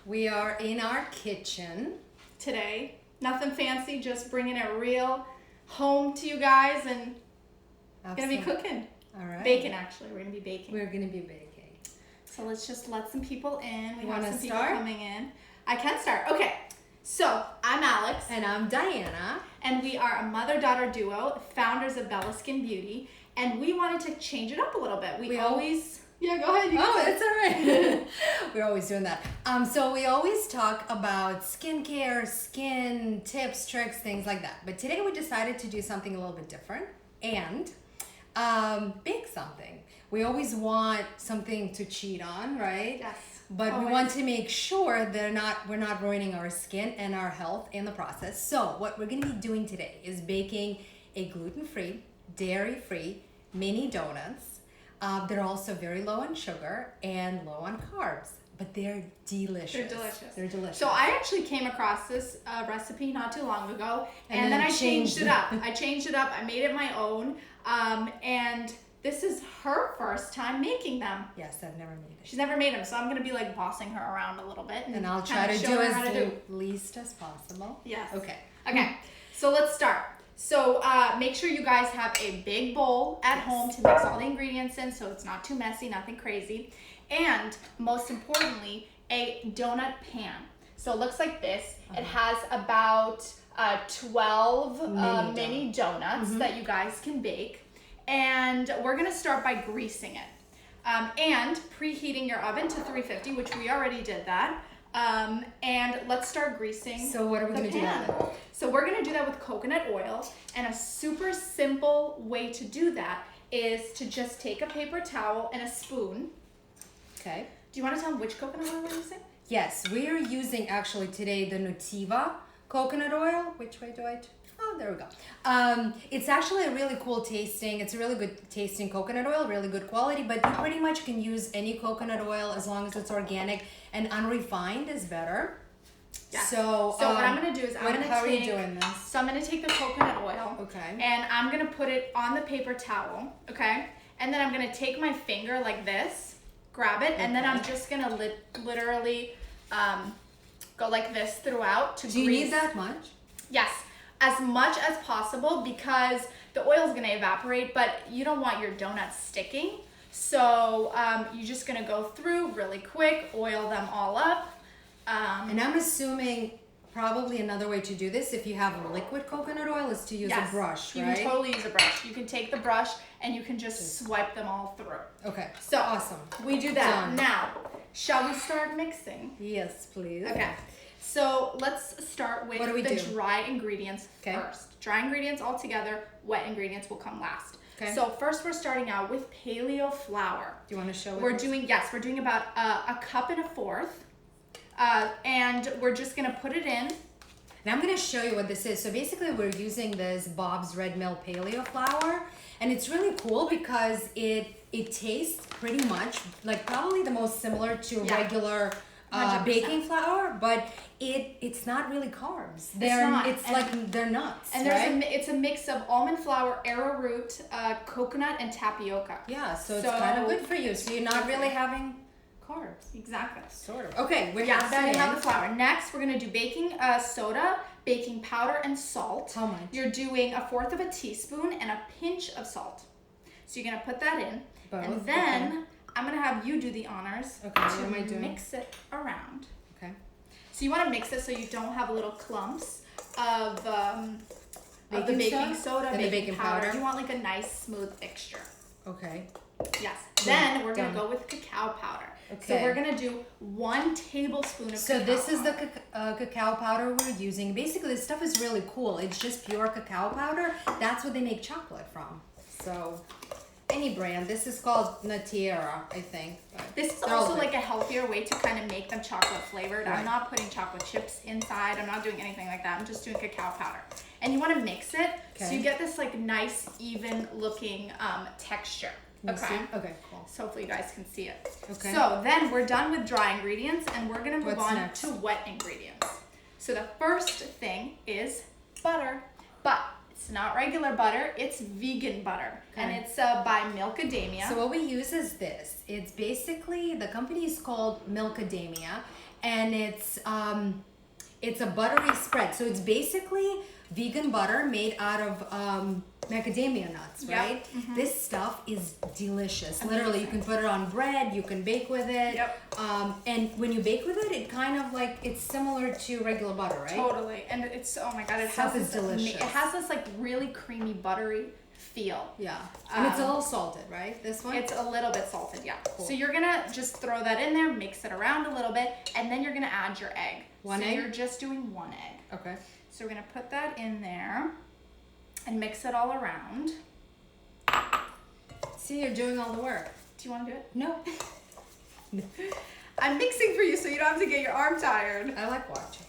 We are in our kitchen today. Nothing fancy, just bringing it real home to you guys and Absolutely. gonna be cooking. All right. Baking, actually. We're gonna be baking. We're gonna be baking. So let's just let some people in. We You have wanna some people start? coming in. I can start. Okay. So I'm Alex. And I'm Diana. And we are a mother-daughter duo, founders of Bella Skin Beauty. And we wanted to change it up a little bit. We always... Yeah, go ahead. It's all right. We're always doing that. So we always talk about skincare, skin tips, tricks, things like that. But today we decided to do something a little bit different and bake something. We always want something to cheat on, right? Yes. But always. we want to make sure we're not ruining our skin and our health in the process. So what we're going to be doing today is baking a gluten-free, dairy-free mini donuts. They're also very low on sugar and low on carbs, but they're delicious. They're delicious. So I actually came across this recipe not too long ago, and then I changed it up. I made it my own, and this is her first time making them. Yes, I've never made it. She's never made them, so I'm going to be like bossing her around a little bit. And I'll try to do as least as possible. Yes. Okay, so let's start. So make sure you guys have a big bowl at home to mix all the ingredients in so it's not too messy, nothing crazy. And most importantly, a donut pan. So it looks like this. It has about 12 mini donuts that you guys can bake. And we're going to start by greasing it. And preheating your oven to 350, which we already did that. And let's start greasing. So what are we going to do that? So we're going to do that with coconut oil, and a super simple way to do that is to just take a paper towel and a spoon. Okay. Do you want to tell them which coconut oil we're using? Yes, we are using actually today the Nutiva coconut oil. Which way do I? Oh, there we go. It's actually a really cool tasting. It's a really good tasting coconut oil, really good quality, but you pretty much can use any coconut oil as long as it's organic, and unrefined is better. Yeah. So what I'm going to do is how are you doing this? So I'm going to take the coconut oil. Okay. And I'm going to put it on the paper towel, okay? And then I'm going to take my finger like this, grab it, and then I'm just going to literally go like this throughout to grease. Do you need that much? Yes, as much as possible, because the oil is going to evaporate, but you don't want your donuts sticking. So you're just going to go through really quick, oil them all up. And I'm assuming probably another way to do this, if you have liquid coconut oil, is to use a brush, right? You can totally use a brush. You can take the brush and you can just swipe them all through. Okay. So awesome. We do that. Done. Now, shall we start mixing? Yes, please. Okay. So let's start with the dry ingredients first. Dry ingredients all together, wet ingredients will come last. Okay. So first we're starting out with paleo flour. Do you want to show it? We're doing about a cup and a fourth. And we're just gonna put it in. And I'm gonna show you what this is. So basically we're using this Bob's Red Mill paleo flour, and it's really cool because it tastes pretty much like probably the most similar to regular baking flour, but it's not really carbs. They're nuts. And it's a mix of almond flour, arrowroot, coconut, and tapioca. Yeah, so it's kind of good for you. So you're not really having carbs. Exactly. Sort of. Okay, we have the flour. Next, we're gonna do baking soda, baking powder, and salt. How much? You're doing a fourth of a teaspoon and a pinch of salt. So you're gonna put that in, and then I'm gonna have you do the honors to mix it around. Okay. So you want to mix it so you don't have little clumps of the baking soda, and baking powder. You want like a nice smooth mixture. Okay. Yes. Then we're gonna go with cacao powder. Okay. So we're gonna do 1 tablespoon of cacao powder. So this is the cacao powder we're using. Basically, this stuff is really cool. It's just pure cacao powder. That's what they make chocolate from. So any brand. This is called Natiera, I think. This is also like a healthier way to kind of make them chocolate flavored. Right. I'm not putting chocolate chips inside. I'm not doing anything like that. I'm just doing cacao powder. And you want to mix it so you get this like nice, even looking texture. Okay. Okay, cool. So hopefully you guys can see it. Okay. So then we're done with dry ingredients and we're going to move on to wet ingredients. So the first thing is butter. But it's not regular butter, it's vegan butter. Okay. And it's by Milkademia. So what we use is this. It's basically, the company is called Milkademia, and it's a buttery spread. So it's basically vegan butter made out of macadamia nuts, Yep. right? This stuff is delicious. Literally, you can put it on bread, you can bake with it. Yep. And when you bake with it, it kind of like, it's similar to regular butter, right? Totally. And it's, oh my God, it Stuff has is this, delicious. it has this like really creamy, buttery feel. Yeah. And it's a little salted, right? This one? It's a little bit salted, yeah. Cool. So you're gonna just throw that in there, mix it around a little bit, and then you're gonna add your egg. One so egg? You're just doing one egg. Okay. So we're gonna put that in there and mix it all around. See, you're doing all the work. Do you wanna do it? No. I'm mixing for you so you don't have to get your arm tired. I like watching.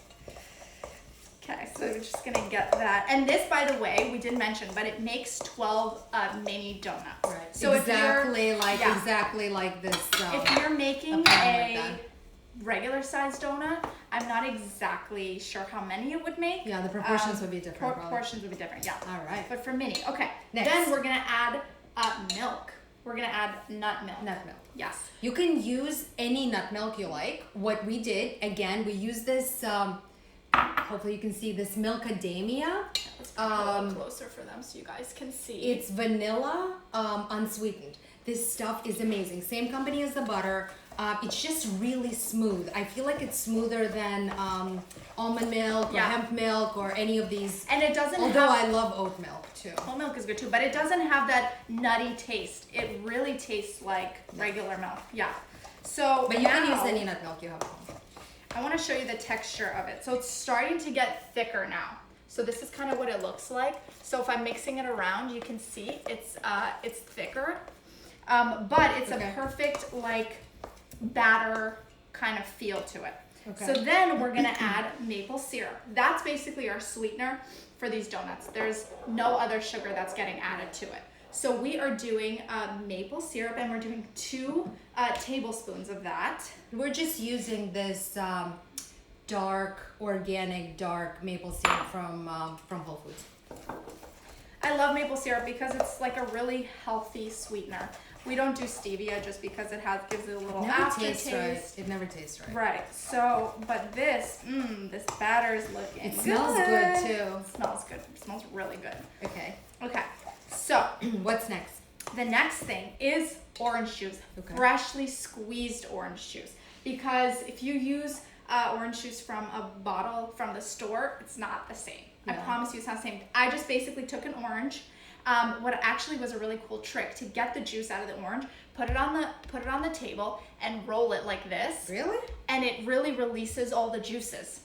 Okay, so we're just gonna get that. And this, by the way, we didn't mention, but it makes 12 mini donuts. Right. So exactly if like this. if you're making pan like a regular size donut, I'm not exactly sure how many it would make. Yeah, the proportions would be different. probably. Proportions would be different, yeah. All right. But for mini, okay. Next. Then we're gonna add milk. We're gonna add nut milk. Nut milk. Yes. You can use any nut milk you like. What we did, again, we use this, hopefully you can see this Milkadamia. Let's put it a little closer for them so you guys can see. It's vanilla, unsweetened. This stuff is amazing. Same company as the butter. It's just really smooth. I feel like it's smoother than almond milk or Yeah. hemp milk or any of these. And it doesn't Although have, I love oat milk too. whole milk is good too, but it doesn't have that nutty taste. It really tastes like regular milk. Yeah. So But you now, can use any nut milk you have at home. I want to show you the texture of it. So it's starting to get thicker now. So this is kind of what it looks like. So if I'm mixing it around, you can see it's thicker, but it's Okay. a perfect like batter kind of feel to it. Okay. So then we're gonna add maple syrup. That's basically our sweetener for these donuts. There's no other sugar that's getting added to it. So we are doing maple syrup, and we're doing 2 tablespoons of that. We're just using this organic dark maple syrup from Whole Foods. I love maple syrup because it's like a really healthy sweetener. We don't do stevia just because it gives it a little Never aftertaste. tastes right. It never tastes right. Right. So, but this batter is looking It smells good too. It smells good. It smells really good. Okay. Okay. So, What's next? the next thing is orange juice. Okay. Freshly squeezed orange juice. Because if you use orange juice from a bottle from the store, it's not the same. I Yeah. promise you it's not the same. I just basically took an orange. What actually was a really cool trick to get the juice out of the orange, put it on the table and roll it like this. Really? And it really releases all the juices.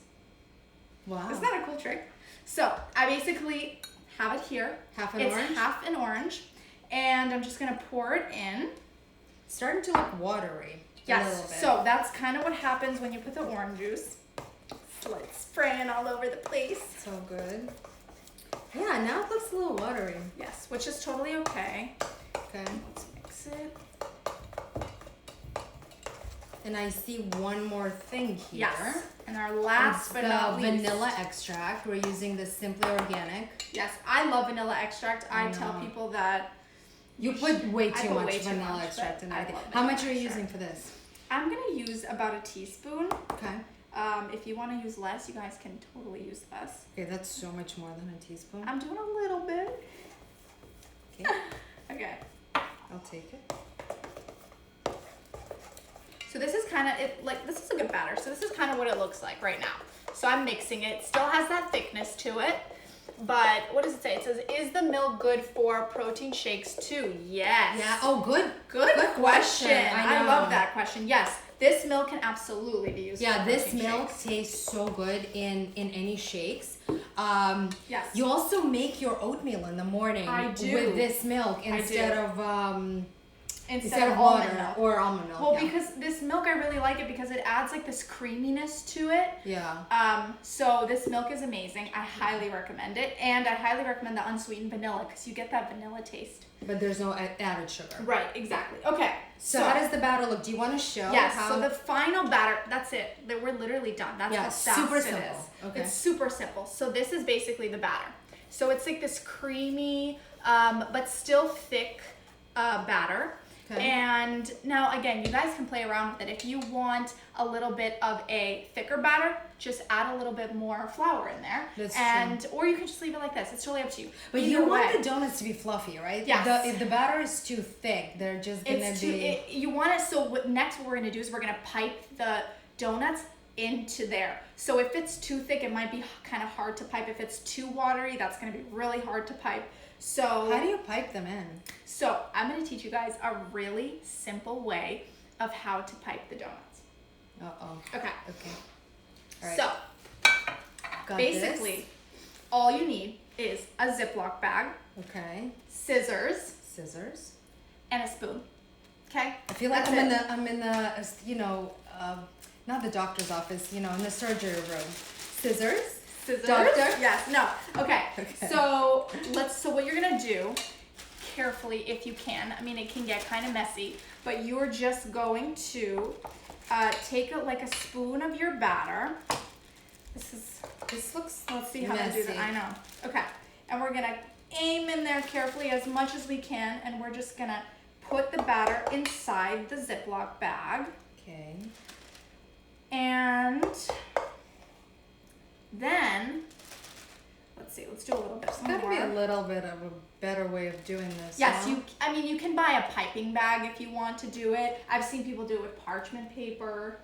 Wow. Isn't that a cool trick? So I basically have it here. Half an It's orange? half an orange. And I'm just gonna pour it in. It's starting to look watery. A little Yes, bit. so that's kind of what happens when you put the orange juice. So it's spraying all over the place. So good. Yeah, now it looks a little watery. Yes, which is totally okay. Okay. Let's mix it. And I see one more thing here. Yes. And our last It's but the not least. vanilla extract. We're using the Simply Organic. Yes, I love vanilla extract. I I tell know. people that You put way I too put much way too vanilla much, extract but in I everything. love How vanilla much are you extract. using for this? I'm gonna use about a teaspoon. Okay. If you want to use less, you guys can totally use less. Okay, that's so much more than a teaspoon. I'm doing a little bit. Okay, Okay. I'll take it. So this is kind of it. Like this is a good batter. So this is kind of what it looks like right now. So I'm mixing it. Still has that thickness to it. But what does it say? It says, "Is the milk good for protein shakes too?" Yes. Yeah. Oh, good. Good question. question. I know. love that question. Yes, this milk can absolutely be used. Yeah, for this protein milk shakes. tastes so good in any shakes. Yes. You also make your oatmeal in the morning I do. with this milk do. instead of instead of water almond milk. or almond milk. Well, yeah. because this milk, I really like it because it adds like this creaminess to it. Yeah. So this milk is amazing. I highly recommend it, and I highly recommend the unsweetened vanilla because you get that vanilla taste. But there's no added sugar. Right. Exactly. Okay. So how does the batter look? Do you want to show? Yes. how? So the final batter. That's it. We're literally done. That's Yeah, how fast super it simple. is. Okay. It's super simple. So this is basically the batter. So it's like this creamy, but still thick batter. Okay. And now again, you guys can play around with it. If you want a little bit of a thicker batter, just add a little bit more flour in there. That's or you can just leave it like this. It's totally up to you. But Either you want way. the donuts to be fluffy, right? Yes. If the batter is too thick, they're just gonna be. You want it. So next, what we're gonna do is we're gonna pipe the donuts into there. So if it's too thick, it might be kind of hard to pipe. If it's too watery, that's gonna be really hard to pipe. So How do you pipe them in? So I'm gonna teach you guys a really simple way of how to pipe the donuts. Okay. Okay. All right. So Got basically, this. all you need is a Ziploc bag, Okay. scissors, Scissors. and a spoon. Okay. I feel like That's I'm in the not the doctor's office, in the surgery room. Scissors. Scissors. Doctor? Yes. No. Okay. Okay. So what you're gonna do, carefully if you can. I mean, it can get kind of messy, but you're just going to take a spoon of your batter. This looks. Let's see how to do that. Messy. I know. Okay. And we're gonna aim in there carefully as much as we can, and we're just gonna put the batter inside the Ziploc bag. Okay. And then, let's do a little bit There's gotta more. be a little bit of a better way of doing this. Yes, huh? you can buy a piping bag if you want to do it. I've seen people do it with parchment paper,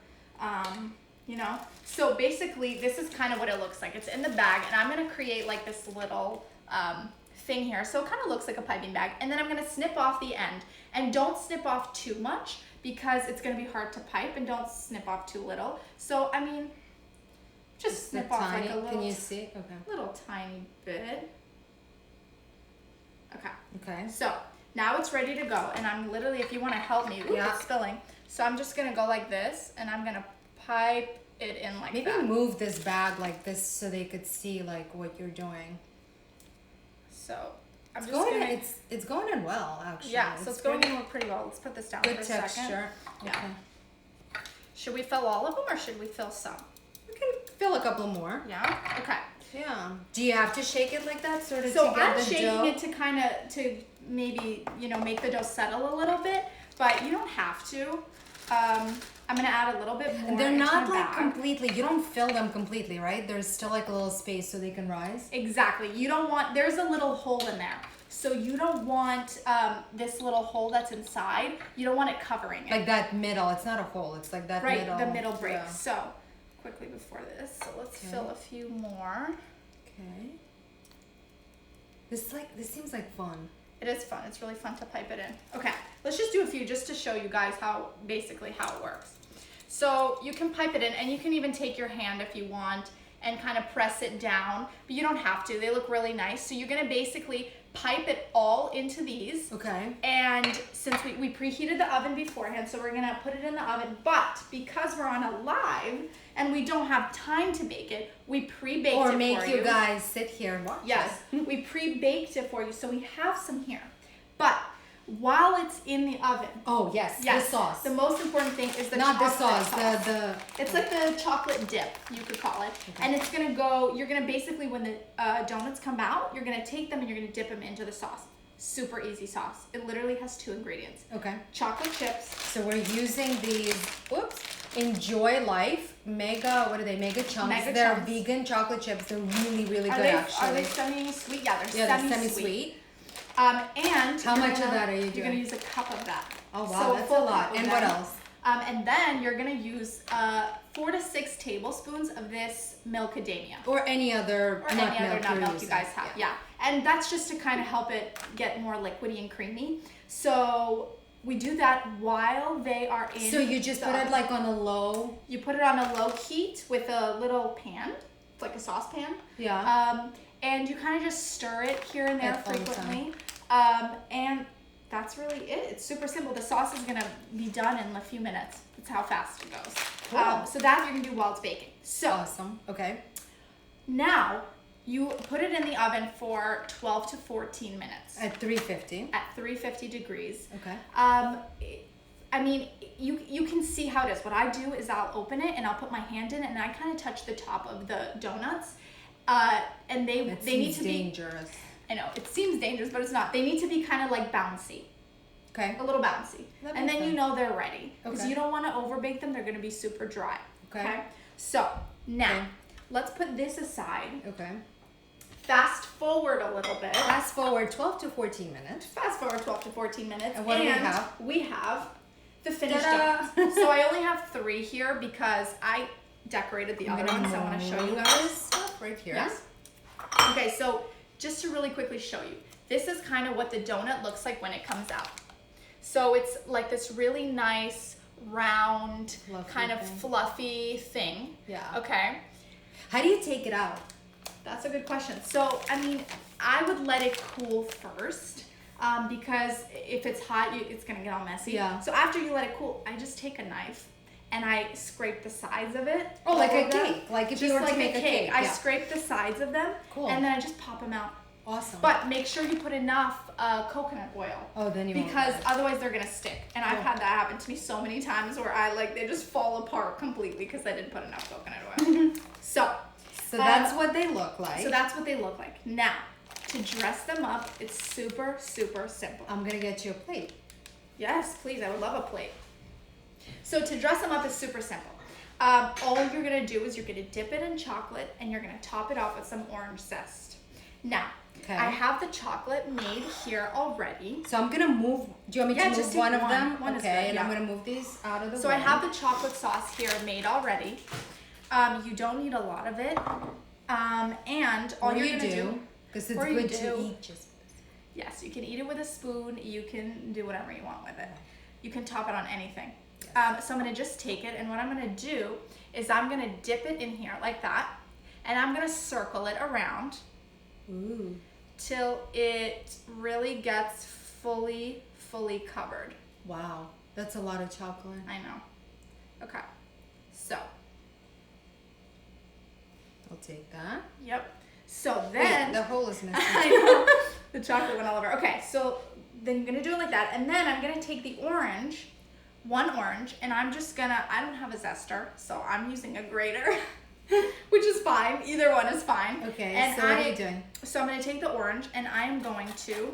So basically, this is kind of what it looks like. It's in the bag, and I'm gonna create like this little thing here. So it kind of looks like a piping bag. And then I'm gonna snip off the end. And don't snip off too much because it's gonna be hard to pipe, and don't snip off too little. So, I mean, just snip off tiny. like a little, Can you see? Okay. little tiny bit. Okay. Okay. So now it's ready to go, and I'm literally, if you want to help me, Yeah. it's spilling. So I'm just gonna go like this, and I'm gonna pipe it in like Maybe that. move this bag like this so they could see like what you're doing. So I'm It's just going. gonna. It's going in well, actually. Yeah, so it's going pretty in pretty well. Let's put this down good for a texture. second. Okay. Yeah. Should we fill all of them, or should we fill some? We can fill a couple more. Yeah. Okay. Yeah. Do you have to shake it like that, sort of? So to get I'm the shaking dough? it to kind of maybe make the dough settle a little bit, but you don't have to. I'm gonna add a little bit more. And they're into not my like bag. completely. You don't fill them completely, right? There's still like a little space so they can rise. Exactly. You don't want, there's a little hole in there. So you don't want this little hole that's inside. You don't want it covering it. Like that middle. It's not a hole. It's like that right, middle. the middle break. Yeah. So quickly before this, so let's Okay. fill a few more. Okay. This seems like fun. It is fun. It's really fun to pipe it in. Okay, let's just do a few just to show you guys how it works. So you can pipe it in, and you can even take your hand if you want and kind of press it down, but you don't have to. They look really nice. So you're gonna basically pipe it all into these. Okay. And since we preheated the oven beforehand, so we're gonna put it in the oven, but because we're on a live and we don't have time to bake it, we pre-baked it for you. Or make you guys sit here and watch Yes, it. we pre-baked it for you, so we have some here. But while it's in the oven, Oh yes, the sauce. the most important thing is the Not the chocolate sauce. The It's like the chocolate dip, you could call it. And it's gonna go, you're gonna basically, when the donuts come out, you're gonna take them and you're gonna dip them into the sauce. Super easy sauce. It literally has 2 ingredients. Okay. Chocolate chips. So we're using these. Enjoy Life Mega. What are they? Mega Chunks. Mega They're Chunks. vegan chocolate chips. They're really good Are actually. they semi-sweet? Yeah, they're Yeah, they're semi-sweet. semi-sweet. And How you're much of gonna- that are you You're doing? gonna use a cup of that. Oh wow, So a that's a full lot. cup of And what that. else? And then you're gonna use 4 to 6 tablespoons of this Milkademia. Or any other Or nut any other milk nut you're milk you using. guys have. Yeah. And that's just to kind of help it get more liquidy and creamy. So we do that while they are in. So you just the put it oven. like on a low. You put it on a low heat with a little pan. It's like a saucepan. Yeah. And you kind of just stir it here and there At all the frequently. And that's really it. It's super simple. The sauce is gonna be done in a few minutes. That's how fast it goes. Cool. So that you're gonna do while it's baking. So Awesome. Okay. now you put it in the oven for 12 to 14 minutes At 350. at 350 degrees. Okay. I mean, you can see how it is. What I do is I'll open it and I'll put my hand in it and I kind of touch the top of the donuts. And they need to be. dangerous. I know it seems dangerous, but it's not. They need to be kind of like bouncy. Okay. A little bouncy. That And makes then you sense. know they're ready. Because Okay. you don't want to overbake them. They're going to be super dry. Okay. So now, Okay. let's put this aside. Okay. Fast forward a little bit. Fast forward 12 to 14 minutes. Fast forward 12 to 14 minutes. And what do we have? We have the finished Ta-da! donuts. So I only have 3 here because I decorated the other ones. I want to show you guys. Stuff right here. Yes. Okay, so just to really quickly show you, this is kind of what the donut looks like when it comes out. So it's like this really nice, round, Fluffy kind of thing. fluffy thing. Yeah. Okay. How do you take it out? That's a good question. So, I mean, I would let it cool first because if it's hot, it's going to get all messy. Yeah. So after you let it cool, I just take a knife and I scrape the sides of it. Oh, like all a of them. cake. Like if Just you were like to make a a cake. cake. I yeah. scrape the sides of them Cool. and then I just pop them out. Awesome. But make sure you put enough coconut oil. Oh, then you won't Because mind. otherwise they're gonna stick. And I've Cool. had that happen to me so many times where they just fall apart completely because I didn't put enough coconut oil. So that's what they look like. so that's what they look like. Now, to dress them up, it's super, super simple. I'm gonna get you a plate. Yes, please, I would love a plate. So to dress them up is super simple. All you're gonna do is you're gonna dip it in chocolate and you're gonna top it off with some orange zest. Now, Okay. I have the chocolate made here already. So I'm gonna move. Do you want me Yeah, to just move take one of one. them? One is okay, good, and I'm yeah. gonna move these out of the So way. I have the chocolate sauce here made already. You don't need a lot of it. And all Or you're you gonna do, because it's or you good to do. eat. Just yes, you can eat it with a spoon. You can do whatever you want with it. You can top it on anything. So I'm gonna just take it, and what I'm gonna do is I'm gonna dip it in here like that, and I'm gonna circle it around ooh. till it really gets fully covered. Wow, that's a lot of chocolate. I know. Okay. So, I'll take that. yep. So Wait, then the hole is missing. I know. The chocolate went all over. Okay, so then you're gonna do it like that, and then I'm gonna take the orange, one orange, and I'm just gonna, I don't have a zester, so I'm using a grater, which is fine. Either one is fine. Okay, And so what are you doing? So I'm gonna take the orange, and I am going to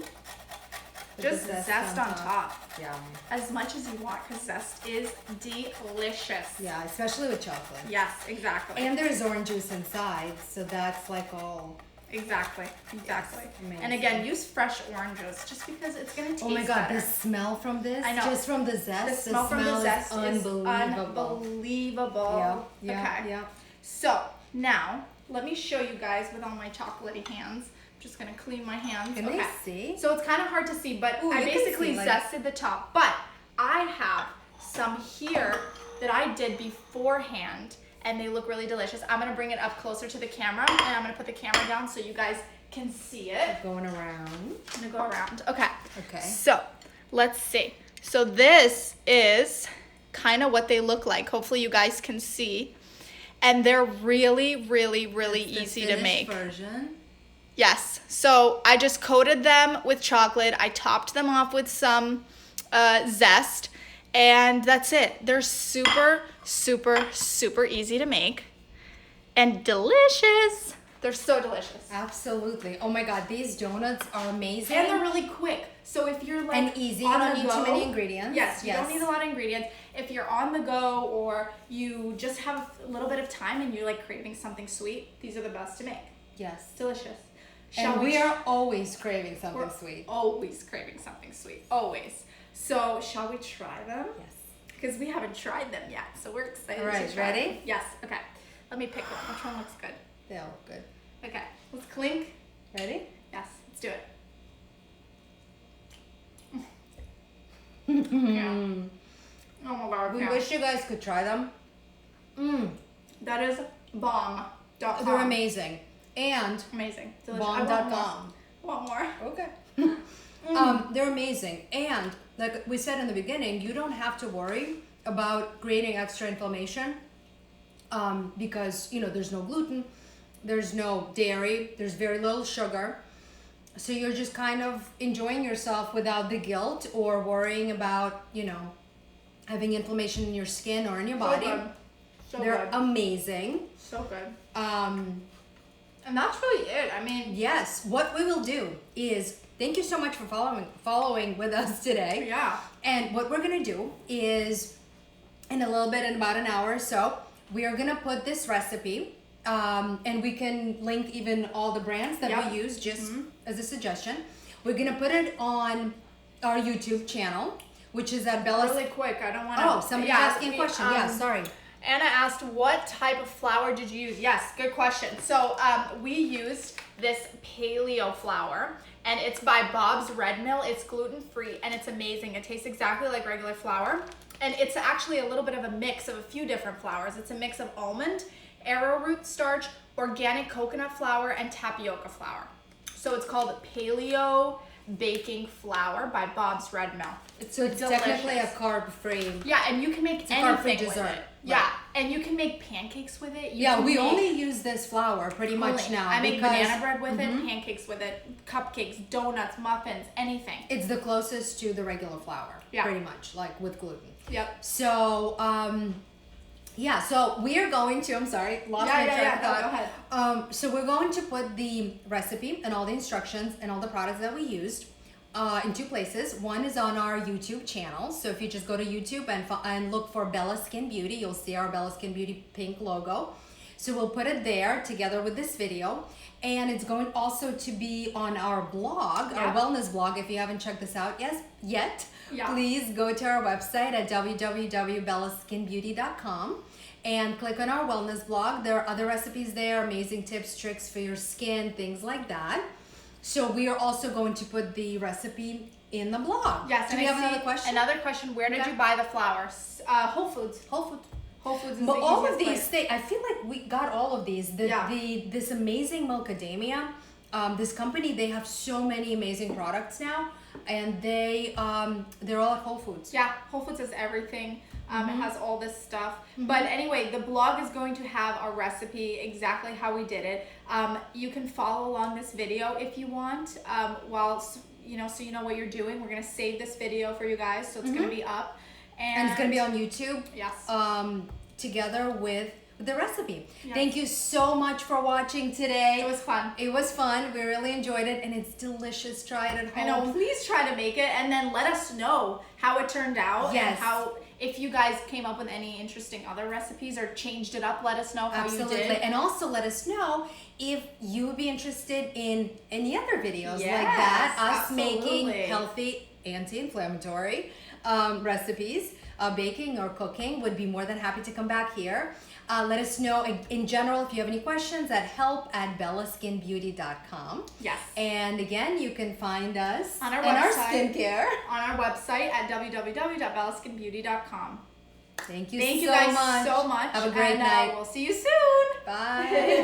Put the just zest on top Yeah. as much as you want, because zest is delicious. Yeah, especially with chocolate. Yes, exactly. And there's orange juice inside, so that's like all. Exactly. amazing. And again, use fresh oranges just because it's gonna taste Oh my god, better. the smell from this, I know. just from the The zest, smell from the is zest is unbelievable. unbelievable. Yeah, yeah, Okay. yeah. So now let me show you guys with all my chocolatey hands. I'm just gonna clean my hands. Can okay. they see? So it's kind of hard to see, but Ooh, I you can basically see, like- zested the top. But I have some here that I did beforehand, and they look really delicious. I'm gonna bring it up closer to the camera, and I'm gonna put the camera down so you guys can see it. Going around. I'm gonna go around. Okay. Okay. So let's see. So this is kind of what they look like. Hopefully you guys can see. And they're really, really, really It's the easy to finished make. version. Yes. So I just coated them with chocolate. I topped them off with some zest. And that's it. They're super, super, super easy to make. And delicious. They're so delicious. Absolutely. Oh my god, these donuts are amazing. And they're really quick. So if you're like And easy. You on don't the need go, too many ingredients. Yes, you don't need a lot of ingredients. If you're on the go or you just have a little bit of time and you're like craving something sweet, these are the best to make. Yes. Delicious. And we tr- are always craving something we're sweet. always craving something sweet. Always. So shall we try them? Yes. Because we haven't tried them yet, so we're excited All right, to try ready? them. Yes. Okay. Let me pick one. Which one looks good? They all look good. Okay. Let's clink. Ready? Yes. Let's do it. Yeah. Oh my god. We yeah. wish you guys could try them. That is bomb. They're amazing. And Amazing. Delicious. I want more. bomb.com. Want more? Okay. They're amazing. And like we said in the beginning, you don't have to worry about creating extra inflammation because, there's no gluten, there's no dairy, there's very little sugar. So you're just kind of enjoying yourself without the guilt or worrying about, having inflammation in your skin or in your body. So good. So They're good. amazing. So good. And that's really it. I mean, Yes, what we will do is thank you so much for following with us today. yeah. And what we're gonna do is in a little bit, in about an hour or so, we are gonna put this recipe, and we can link even all the brands that Yep. we use just as a suggestion. We're gonna put it on our YouTube channel, which is at Bella's. Really quick. I don't want to. Oh, somebody's asking a question. Yeah, sorry. Anna asked, what type of flour did you use? Yes, good question. So we used this paleo flour, and it's by Bob's Red Mill. It's gluten-free, and it's amazing. It tastes exactly like regular flour, and it's actually a little bit of a mix of a few different flours. It's a mix of almond, arrowroot starch, organic coconut flour, and tapioca flour. So it's called paleo baking flour by Bob's Red Mill. So it's Delicious. technically a carb-free. Yeah, and you can make a carb-free anything with dessert. it. Yeah, and you can make pancakes with it. You Yeah, can we make- only use this flour pretty much now. I make because banana bread with it, pancakes with it, cupcakes, donuts, muffins, anything. It's the closest to the regular flour, Yeah. pretty much, like with gluten. Yep. So, yeah, so we are going to, I'm sorry, lost my train of thought. Go ahead. So we're going to put the recipe and all the instructions and all the products that we used in two places. One is on our YouTube channel. So if you just go to YouTube and look for Bella Skin Beauty, you'll see our Bella Skin Beauty pink logo. So we'll put it there together with this video. And it's going also to be on our blog, our Yeah. wellness blog. If you haven't checked this out yet, Yeah. please go to our website at www.bellaskinbeauty.com and click on our wellness blog. There are other recipes there, amazing tips, tricks for your skin, things like that. So we are also going to put the recipe in the blog. Yes. Do and we I have see another question? Another question. Where did Okay. you buy the flour? Whole Foods. Whole Foods. Whole Foods is But the all of easiest these place. things, I feel like we got all of these. Yeah. This amazing Milkademia, this company, they have so many amazing products now, and they're all at Whole Foods. Yeah, Whole Foods has everything. Mm-hmm. It has all this stuff. But anyway, the blog is going to have a recipe exactly how we did it. You can follow along this video if you want. So you know what you're doing. We're gonna save this video for you guys, so it's gonna be up. And it's gonna be on YouTube. Yes. Together with the recipe. Yes. Thank you so much for watching today. It was fun. It was fun. We really enjoyed it, and it's delicious. Try it at home. I know. Please try to make it, and then let us know how it turned out. Yes. And how, if you guys came up with any interesting other recipes or changed it up, let us know how Absolutely. you did. And also let us know if you would be interested in any other videos like Yes, that. Us making absolutely. healthy, anti-inflammatory baking or cooking. Would be more than happy to come back here. Let us know in general if you have any questions at help@bellaskinbeauty.com. Yes. And again, you can find us On our and our website. skincare. On our website at www.bellaskinbeauty.com. Thank you Thank you so guys much. so much. Have a great and, night. We'll see you soon. Bye.